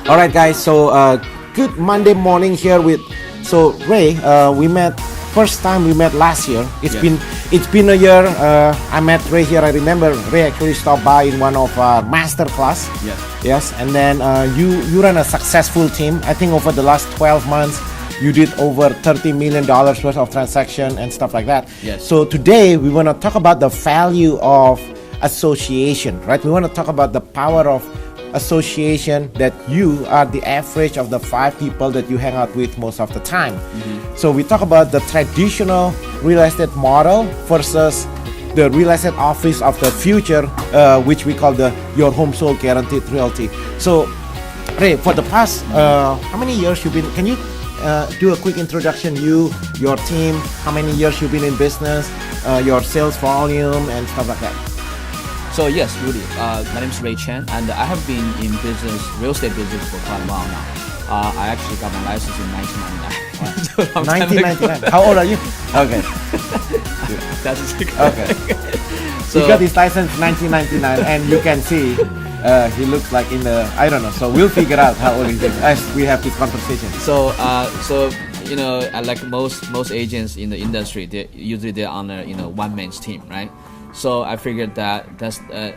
All right, guys. So good Monday morning here with. So Ray, we met. First time we met last year. It's been a year. I met Ray here. I remember Ray actually stopped by in one of our master class. Yes. And then you run a successful team. I think over the last 12 months. You did over $30 million worth of transaction and stuff like that. Yes. So today we want to talk about the value of association, right? We want to talk about the power of association, that you are the average of the 5 people that you hang out with most of the time. So we talk about the traditional real estate model versus the real estate office of the future, which we call the your home sold guaranteed realty. So Ray, for the past how many years you've been, can you do a quick introduction, your team, how many years you've been in business, your sales volume and stuff like that? So yes, Rudy, my name is Ray Chen, and I have been in real estate business for quite a while now. I actually got my license in 1999. 1999. How old are you? Okay. That's a secret. Okay. So he got his license in 1999, and you can see he looks like in the, I don't know. So we'll figure out how old he is as we have this conversation. So you know, like most agents in the industry, they usually on a one man's team, right? So I figured that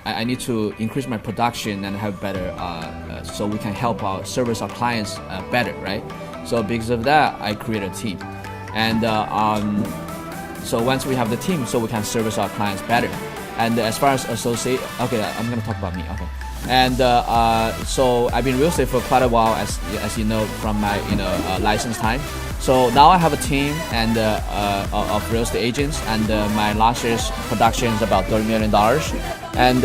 I need to increase my production and have better, so we can help service our clients better, right? So because of that, I created a team, and so once we have the team, so we can service our clients better. And as far as associate, okay, I'm gonna talk about me, okay. And so I've been real estate for quite a while, as you know from my license time. So now I have a team and of real estate agents, and my last year's production is about $30 million. And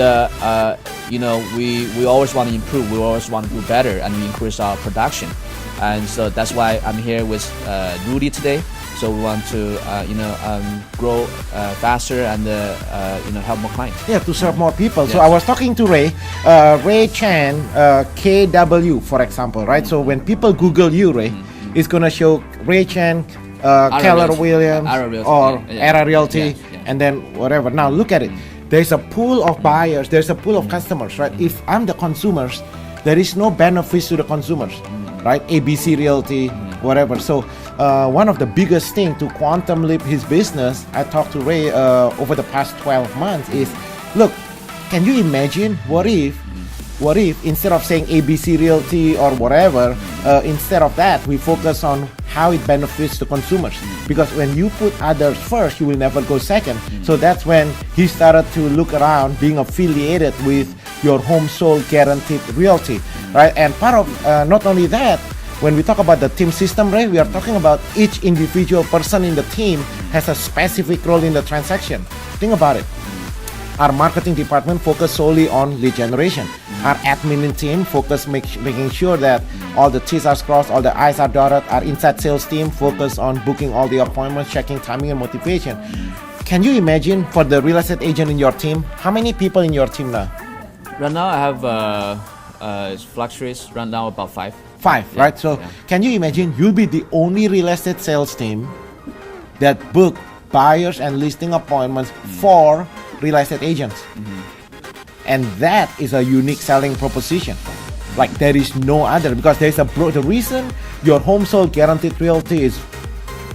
we always want to improve. We always want to do better and increase our production. And so that's why I'm here with Rudy today. So we want to grow faster and help more clients. Yeah, to serve more people. Yes. So I was talking to Ray Chen, KW, for example, right? So when people Google you, Ray, it's gonna show Ray Chen, Keller Williams, or Era Realty, and then whatever. Now look at it. There's a pool of buyers. There's a pool of customers, right? If I'm the consumers, there is no benefits to the consumers, right? ABC Realty, whatever. So one of the biggest thing to quantum leap his business, I talked to Ray over the past 12 months is, look, can you imagine what if instead of saying ABC Realty or whatever, instead of that, we focus on how it benefits the consumers. Because when you put others first, you will never go second. So that's when he started to look around being affiliated with your home sold guaranteed realty, right? And part of, not only that, when we talk about the team system, Ray, we are talking about each individual person in the team has a specific role in the transaction. Think about it. Our marketing department focus solely on lead generation. Our admin team focus making sure that all the T's are crossed, all the I's are dotted. Our inside sales team focus on booking all the appointments, checking timing and motivation. Can you imagine for the real estate agent in your team, how many people in your team now? Right now I have it fluctuates. Right now about 5. 5, yeah, right? So can you imagine you'll be the only real estate sales team that book buyers and listing appointments for real estate agents. And that is a unique selling proposition. Like there is no other, because there's the reason your home sold guaranteed realty is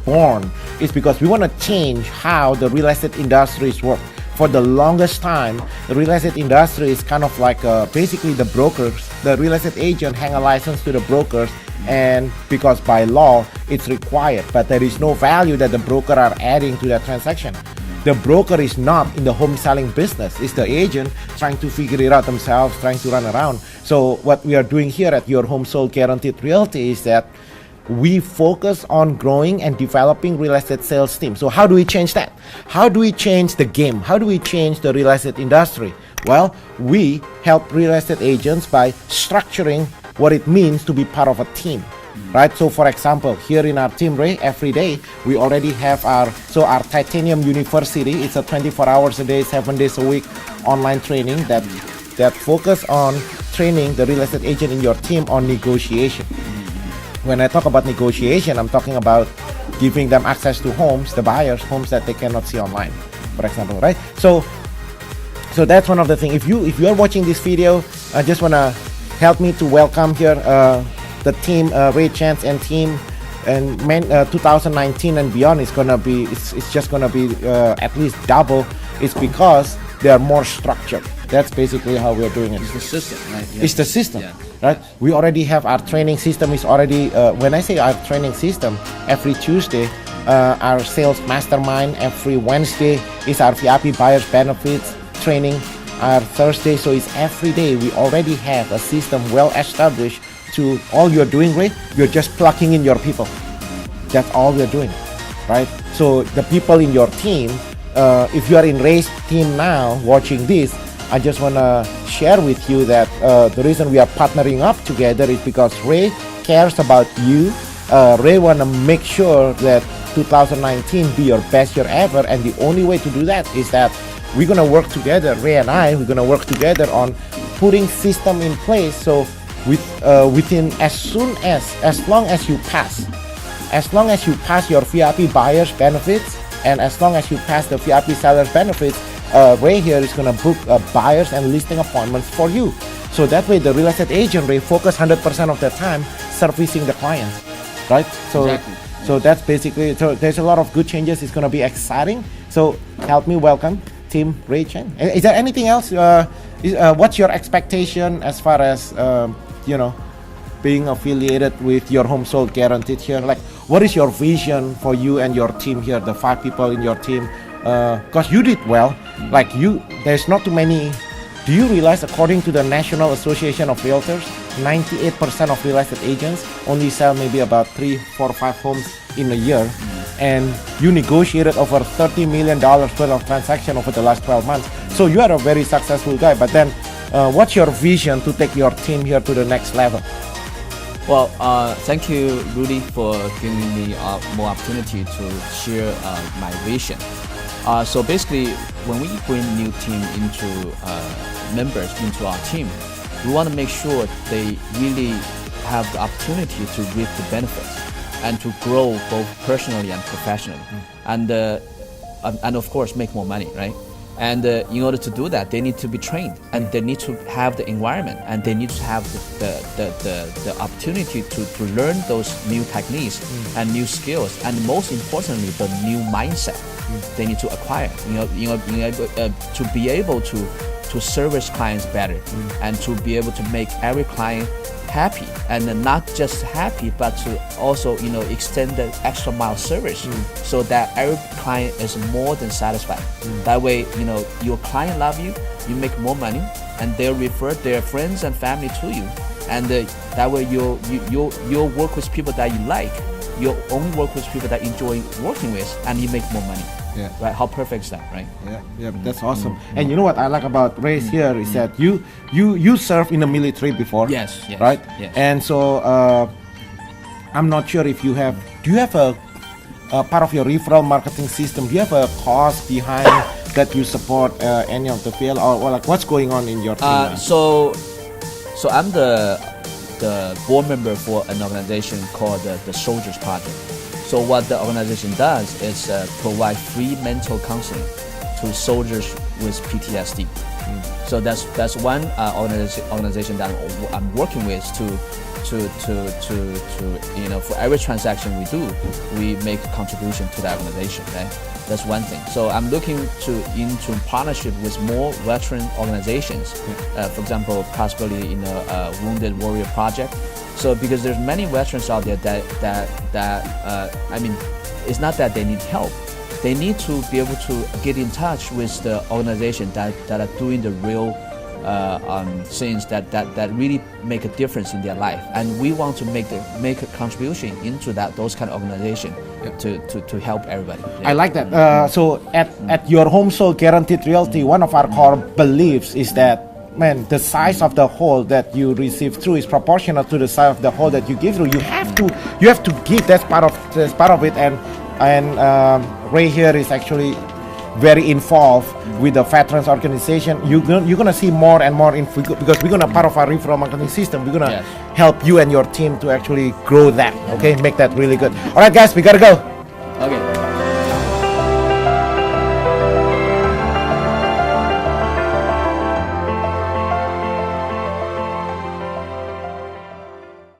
born is because we want to change how the real estate industries work. For the longest time, the real estate industry is kind of like basically the brokers. The real estate agent hang a license to the brokers, and because by law it's required, but there is no value that the broker are adding to that transaction. The broker is not in the home selling business. It's the agent trying to figure it out themselves, trying to run around. So what we are doing here at Your Home Sold Guaranteed Realty is that we focus on growing and developing real estate sales team. So how do we change that? How do we change the game? How do we change the real estate industry? Well, we help real estate agents by structuring what it means to be part of a team. Right, so for example, here in our team, Ray, every day we already have our Titanium University. It's a 24 hours a day, 7 days a week online training that focus on training the real estate agent in your team on negotiation. When I talk about negotiation, I'm talking about giving them access to homes, the buyers, homes that they cannot see online, for example, right? So that's one of the things. If you are watching this video, I just wanna help me to welcome here the team, Ray Chen and team. And 2019 and beyond is gonna be, it's just gonna be at least double. It's because they are more structured. That's basically how we're doing it. It's the system, right? Yeah. It's the system, Yeah. right? We already have our training system is already, when I say our training system, every Tuesday, our sales mastermind, every Wednesday is our VIP buyers benefits training, our Thursday, so it's every day. We already have a system well established to all you're doing, Ray, you're just plugging in your people. That's all we're doing, right? So the people in your team, if you are in Ray's team now watching this, I just want to share with you that the reason we are partnering up together is because Ray cares about you. Ray want to make sure that 2019 be your best year ever, and the only way to do that is that we're going to work together. Ray and I, we're going to work together on putting system in place. So within as long as you pass your VIP buyers benefits, and as long as you pass the VIP sellers benefits, Ray here is going to book buyers and listing appointments for you. So that way the real estate agent, Ray, focus 100% of their time servicing the clients, right? So Exactly. So that's basically, so there's a lot of good changes. It's going to be exciting. So help me welcome Team Ray Chen. Is there anything else? What's your expectation as far as being affiliated with your home sold guaranteed here? Like, what is your vision for you and your team here, the 5 people in your team? Because you did well. Like there's not too many. Do you realize, according to the National Association of Realtors, 98% of real estate agents only sell maybe about 3, 4, 5 homes in a year, and you negotiated over $30 million worth of transaction over the last 12 months. So you are a very successful guy. But then, what's your vision to take your team here to the next level? Well, thank you, Rudy, for giving me more opportunity to share my vision. So basically, when we bring new team into members into our team, we want to make sure they really have the opportunity to reap the benefits and to grow both personally and professionally, and of course make more money, right? And in order to do that, they need to be trained, and they need to have the environment, and they need to have the opportunity to learn those new techniques and new skills, and most importantly, the new mindset they need to acquire. To be able to service clients better, and to be able to make every client happy, and not just happy, but to also extend the extra mile service, so that every client is more than satisfied. That way, your client love you, you make more money, and they'll refer their friends and family to you, and that way you'll work with people that you like. You only work with people that you enjoy working with, and you make more money. Yeah. Right? How perfect is that, right? Yeah, that's awesome. And you know what I like about Ray's here is that you served in the military before. Yes. Right? Yes. And so I'm not sure if you have. Do you have a part of your referral marketing system? Do you have a cause behind that you support any of the field, or like what's going on in your team? So I'm the board member for an organization called the Soldiers Project. So what the organization does is provide free mental counseling to soldiers with PTSD. So that's one organization that I'm working with to for every transaction we do, we make a contribution to the organization, right? That's one thing. So I'm looking into partnership with more veteran organizations. For example, possibly Wounded Warrior Project. So because there's many veterans out there that it's not that they need help. They need to be able to get in touch with the organization that are doing the real things that really make a difference in their life, and we want to make a contribution into those kind of organization to help everybody. Yeah. I like that. So at your home sold guaranteed realty, one of our core beliefs is that, man, the size of the hole that you receive through is proportional to the size of the hole that you give through. You have to give. That's part of it. And Ray here is actually very involved with the veterans organization. You're gonna see more and more because we're gonna part of our referral marketing system. We're gonna help you and your team to actually grow that. Okay, make that really good. All right, guys, we gotta go.